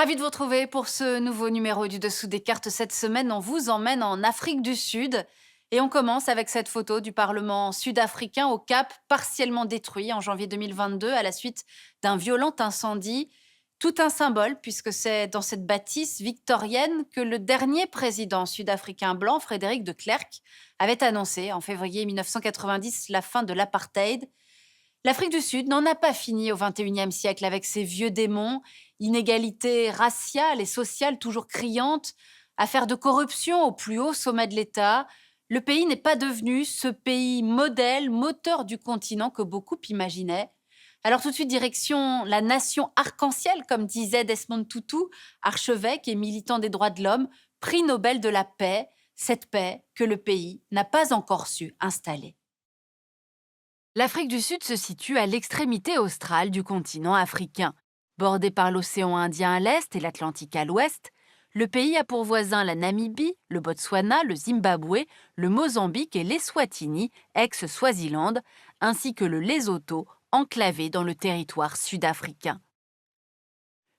Ravi de vous retrouver pour ce nouveau numéro du Dessous des cartes. Cette semaine, on vous emmène en Afrique du Sud. Et on commence avec cette photo du Parlement sud-africain au Cap, partiellement détruit en janvier 2022 à la suite d'un violent incendie. Tout un symbole, puisque c'est dans cette bâtisse victorienne que le dernier président sud-africain blanc, Frédéric de Klerk, avait annoncé en février 1990 la fin de l'apartheid. L'Afrique du Sud n'en a pas fini au XXIe siècle avec ses vieux démons, inégalités raciales et sociales toujours criantes, affaires de corruption au plus haut sommet de l'État. Le pays n'est pas devenu ce pays modèle, moteur du continent que beaucoup imaginaient. Alors tout de suite, direction la nation arc-en-ciel, comme disait Desmond Tutu, archevêque et militant des droits de l'homme, prix Nobel de la paix, cette paix que le pays n'a pas encore su installer. L'Afrique du Sud se situe à l'extrémité australe du continent africain. Bordé par l'océan Indien à l'est et l'Atlantique à l'ouest, le pays a pour voisins la Namibie, le Botswana, le Zimbabwe, le Mozambique et l'Eswatini, ex-Swaziland, ainsi que le Lesotho, enclavé dans le territoire sud-africain.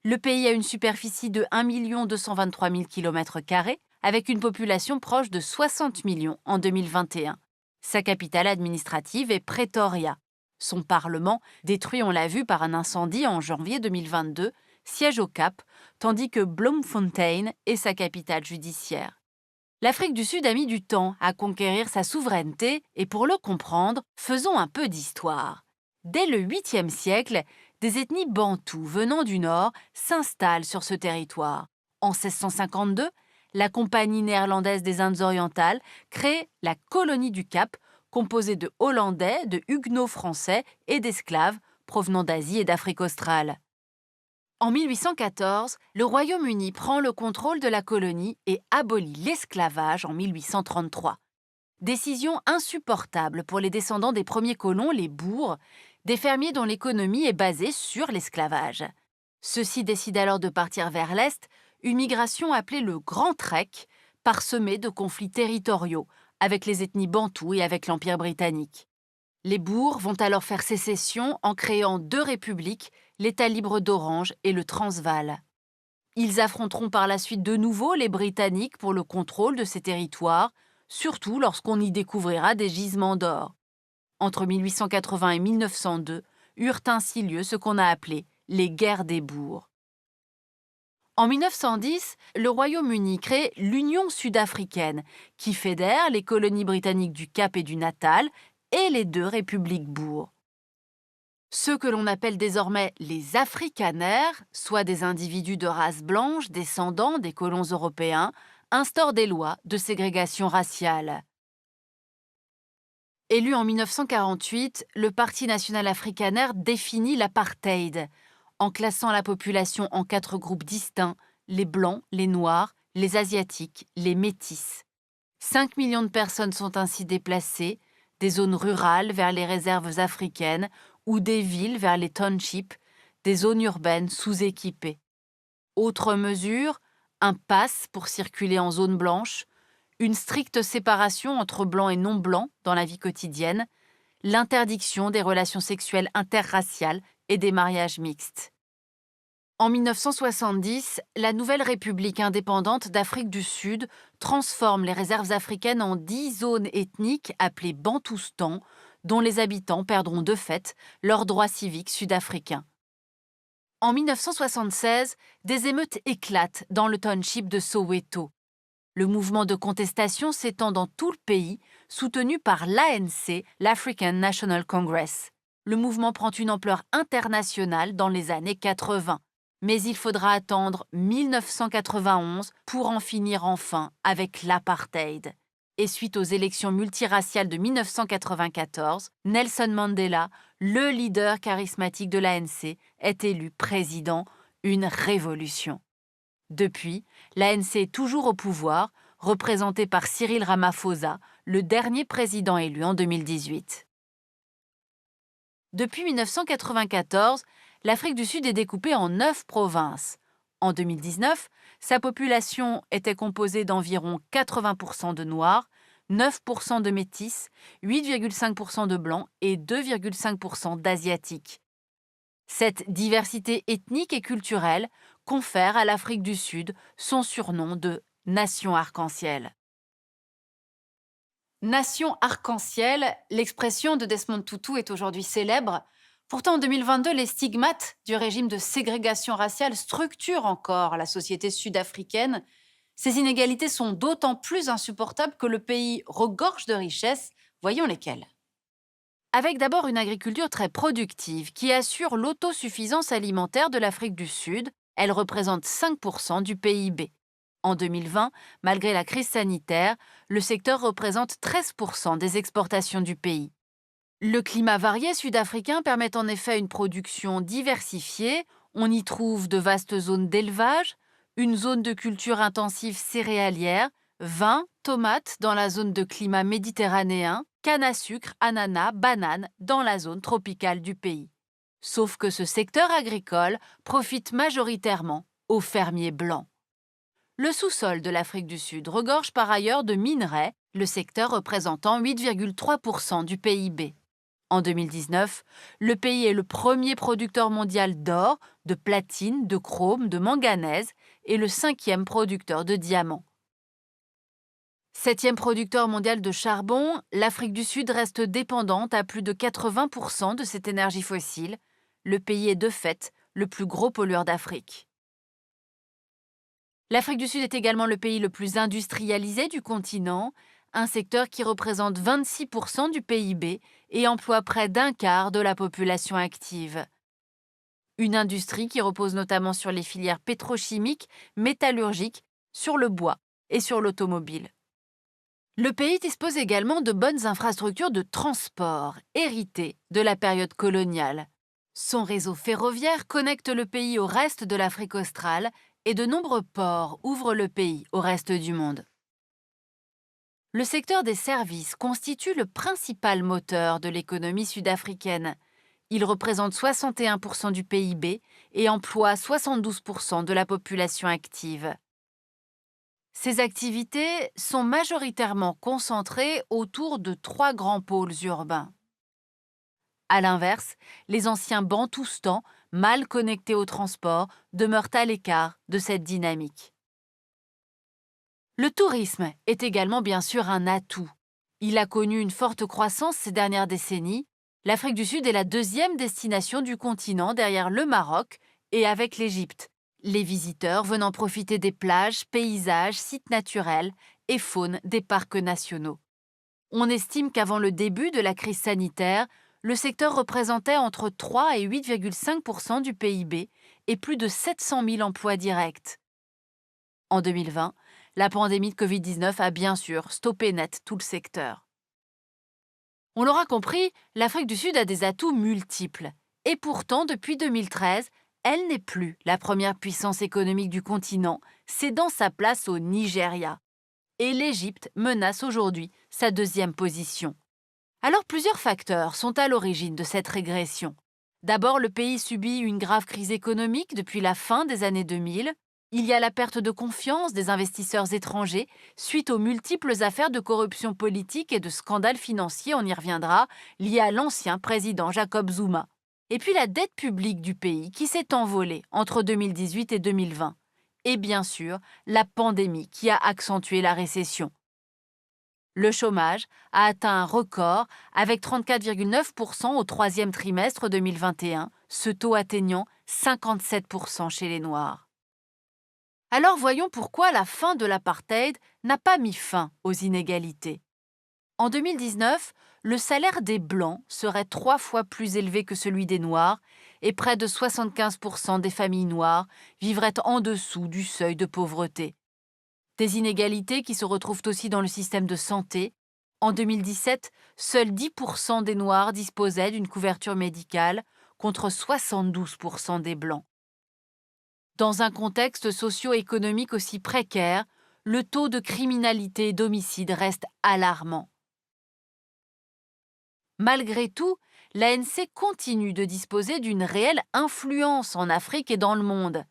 Le pays a une superficie de 1 223 000 km², avec une population proche de 60 millions en 2021. Sa capitale administrative est Pretoria. Son parlement, détruit on l'a vu par un incendie en janvier 2022, siège au Cap, tandis que Bloemfontein est sa capitale judiciaire. L'Afrique du Sud a mis du temps à conquérir sa souveraineté et pour le comprendre, faisons un peu d'histoire. Dès le 8e siècle, des ethnies bantoues venant du nord s'installent sur ce territoire. En 1652, la Compagnie néerlandaise des Indes orientales crée la colonie du Cap, composée de Hollandais, de Huguenots français et d'esclaves provenant d'Asie et d'Afrique australe. En 1814, le Royaume-Uni prend le contrôle de la colonie et abolit l'esclavage en 1833. Décision insupportable pour les descendants des premiers colons, les boers, des fermiers dont l'économie est basée sur l'esclavage. Ceux-ci décident alors de partir vers l'Est, une migration appelée le Grand Trek, parsemée de conflits territoriaux avec les ethnies bantoues et avec l'Empire britannique. Les boers vont alors faire sécession en créant deux républiques, l'État libre d'Orange et le Transvaal. Ils affronteront par la suite de nouveau les Britanniques pour le contrôle de ces territoires, surtout lorsqu'on y découvrira des gisements d'or. Entre 1880 et 1902 eurent ainsi lieu ce qu'on a appelé les guerres des boers. En 1910, le Royaume-Uni crée l'Union sud-africaine, qui fédère les colonies britanniques du Cap et du Natal et les deux républiques boers. Ceux que l'on appelle désormais les afrikaners, soit des individus de race blanche descendants des colons européens, instaurent des lois de ségrégation raciale. Élu en 1948, le Parti national afrikaner définit l'apartheid, en classant la population en 4 groupes distincts, les blancs, les noirs, les asiatiques, les métis. 5 millions de personnes sont ainsi déplacées, des zones rurales vers les réserves africaines ou des villes vers les townships, des zones urbaines sous-équipées. Autre mesure, un pass pour circuler en zone blanche, une stricte séparation entre blancs et non-blancs dans la vie quotidienne, l'interdiction des relations sexuelles interraciales et des mariages mixtes. En 1970, la nouvelle République indépendante d'Afrique du Sud transforme les réserves africaines en 10 zones ethniques appelées Bantoustans, dont les habitants perdront de fait leurs droits civiques sud-africains. En 1976, des émeutes éclatent dans le township de Soweto. Le mouvement de contestation s'étend dans tout le pays, soutenu par l'ANC, l'African National Congress. Le mouvement prend une ampleur internationale dans les années 80. Mais il faudra attendre 1991 pour en finir enfin avec l'apartheid. Et suite aux élections multiraciales de 1994, Nelson Mandela, le leader charismatique de l'ANC, est élu président, une révolution. Depuis, l'ANC est toujours au pouvoir, représenté par Cyril Ramaphosa, le dernier président élu en 2018. Depuis 1994, l'Afrique du Sud est découpée en 9 provinces. En 2019, sa population était composée d'environ 80% de Noirs, 9% de Métis, 8,5% de Blancs et 2,5% d'Asiatiques. Cette diversité ethnique et culturelle confère à l'Afrique du Sud son surnom de nation arc-en-ciel. Nation arc-en-ciel, l'expression de Desmond Tutu est aujourd'hui célèbre. Pourtant, en 2022, les stigmates du régime de ségrégation raciale structurent encore la société sud-africaine. Ces inégalités sont d'autant plus insupportables que le pays regorge de richesses. Voyons lesquelles. Avec d'abord une agriculture très productive qui assure l'autosuffisance alimentaire de l'Afrique du Sud. Elle représente 5% du PIB. En 2020, malgré la crise sanitaire, le secteur représente 13% des exportations du pays. Le climat varié sud-africain permet en effet une production diversifiée. On y trouve de vastes zones d'élevage, une zone de culture intensive céréalière, vin, tomates dans la zone de climat méditerranéen, canne à sucre, ananas, bananes dans la zone tropicale du pays. Sauf que ce secteur agricole profite majoritairement aux fermiers blancs. Le sous-sol de l'Afrique du Sud regorge par ailleurs de minerais, le secteur représentant 8,3% du PIB. En 2019, le pays est le premier producteur mondial d'or, de platine, de chrome, de manganèse et le 5e producteur de diamants. 7e producteur mondial de charbon, l'Afrique du Sud reste dépendante à plus de 80% de cette énergie fossile. Le pays est de fait le plus gros pollueur d'Afrique. L'Afrique du Sud est également le pays le plus industrialisé du continent, un secteur qui représente 26% du PIB et emploie près d'un quart de la population active. Une industrie qui repose notamment sur les filières pétrochimiques, métallurgiques, sur le bois et sur l'automobile. Le pays dispose également de bonnes infrastructures de transport, héritées de la période coloniale. Son réseau ferroviaire connecte le pays au reste de l'Afrique australe et de nombreux ports ouvrent le pays au reste du monde. Le secteur des services constitue le principal moteur de l'économie sud-africaine. Il représente 61% du PIB et emploie 72% de la population active. Ces activités sont majoritairement concentrées autour de 3 grands pôles urbains. À l'inverse, les anciens Bantoustans, mal connectés au transport, demeurent à l'écart de cette dynamique. Le tourisme est également bien sûr un atout. Il a connu une forte croissance ces dernières décennies. L'Afrique du Sud est la 2e destination du continent derrière le Maroc et avec l'Égypte. Les visiteurs venant profiter des plages, paysages, sites naturels et faune des parcs nationaux. On estime qu'avant le début de la crise sanitaire, le secteur représentait entre 3 et 8,5% du PIB et plus de 700 000 emplois directs. En 2020, la pandémie de Covid-19 a bien sûr stoppé net tout le secteur. On l'aura compris, l'Afrique du Sud a des atouts multiples. Et pourtant, depuis 2013, elle n'est plus la première puissance économique du continent, cédant sa place au Nigeria. Et l'Égypte menace aujourd'hui sa 2e position. Alors plusieurs facteurs sont à l'origine de cette régression. D'abord, le pays subit une grave crise économique depuis la fin des années 2000. Il y a la perte de confiance des investisseurs étrangers suite aux multiples affaires de corruption politique et de scandales financiers, on y reviendra, liés à l'ancien président Jacob Zuma. Et puis la dette publique du pays qui s'est envolée entre 2018 et 2020. Et bien sûr, la pandémie qui a accentué la récession. Le chômage a atteint un record avec 34,9% au 3e trimestre 2021, ce taux atteignant 57% chez les Noirs. Alors voyons pourquoi la fin de l'apartheid n'a pas mis fin aux inégalités. En 2019, le salaire des Blancs serait 3 fois plus élevé que celui des Noirs et près de 75% des familles noires vivraient en dessous du seuil de pauvreté. Des inégalités qui se retrouvent aussi dans le système de santé. En 2017, seuls 10% des Noirs disposaient d'une couverture médicale contre 72% des Blancs. Dans un contexte socio-économique aussi précaire, le taux de criminalité et d'homicide reste alarmant. Malgré tout, l'ANC continue de disposer d'une réelle influence en Afrique et dans le monde.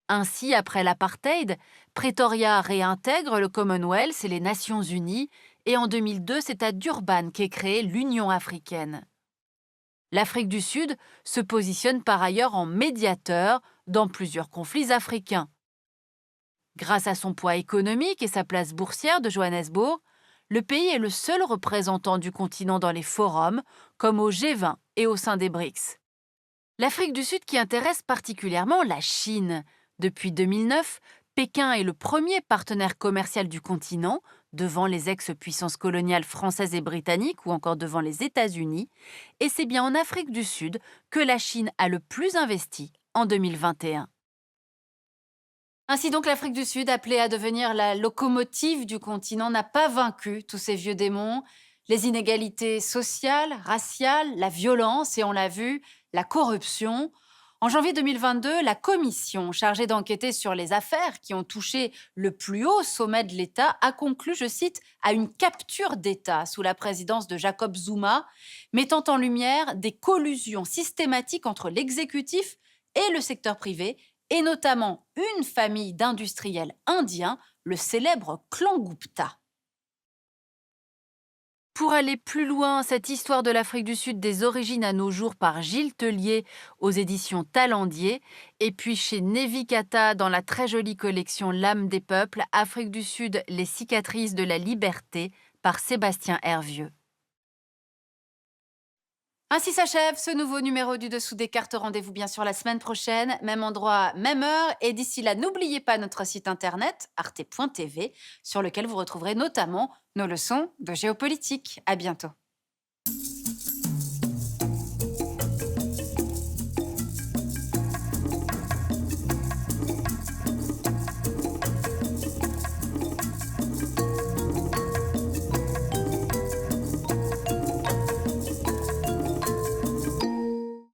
Ainsi, après l'apartheid, Pretoria réintègre le Commonwealth et les Nations Unies, et en 2002, c'est à Durban qu'est créée l'Union africaine. L'Afrique du Sud se positionne par ailleurs en médiateur dans plusieurs conflits africains. Grâce à son poids économique et sa place boursière de Johannesburg, le pays est le seul représentant du continent dans les forums, comme au G20 et au sein des BRICS. L'Afrique du Sud qui intéresse particulièrement la Chine. Depuis 2009, Pékin est le premier partenaire commercial du continent, devant les ex-puissances coloniales françaises et britanniques ou encore devant les États-Unis, et c'est bien en Afrique du Sud que la Chine a le plus investi en 2021. Ainsi donc, l'Afrique du Sud, appelée à devenir la locomotive du continent, n'a pas vaincu tous ces vieux démons, les inégalités sociales, raciales, la violence et on l'a vu, la corruption. En janvier 2022, la commission chargée d'enquêter sur les affaires qui ont touché le plus haut sommet de l'État a conclu, je cite, à une capture d'État sous la présidence de Jacob Zuma, mettant en lumière des collusions systématiques entre l'exécutif et le secteur privé et notamment une famille d'industriels indiens, le célèbre clan Gupta. Pour aller plus loin, cette histoire de l'Afrique du Sud des origines à nos jours par Gilles Tellier aux éditions Talendier, et puis chez Nevikata dans la très jolie collection L'âme des peuples, Afrique du Sud, les cicatrices de la liberté par Sébastien Hervieux. Ainsi s'achève ce nouveau numéro du Dessous des cartes. Rendez-vous bien sûr la semaine prochaine, même endroit, même heure. Et d'ici là, n'oubliez pas notre site internet arte.tv sur lequel vous retrouverez notamment nos leçons de géopolitique. À bientôt.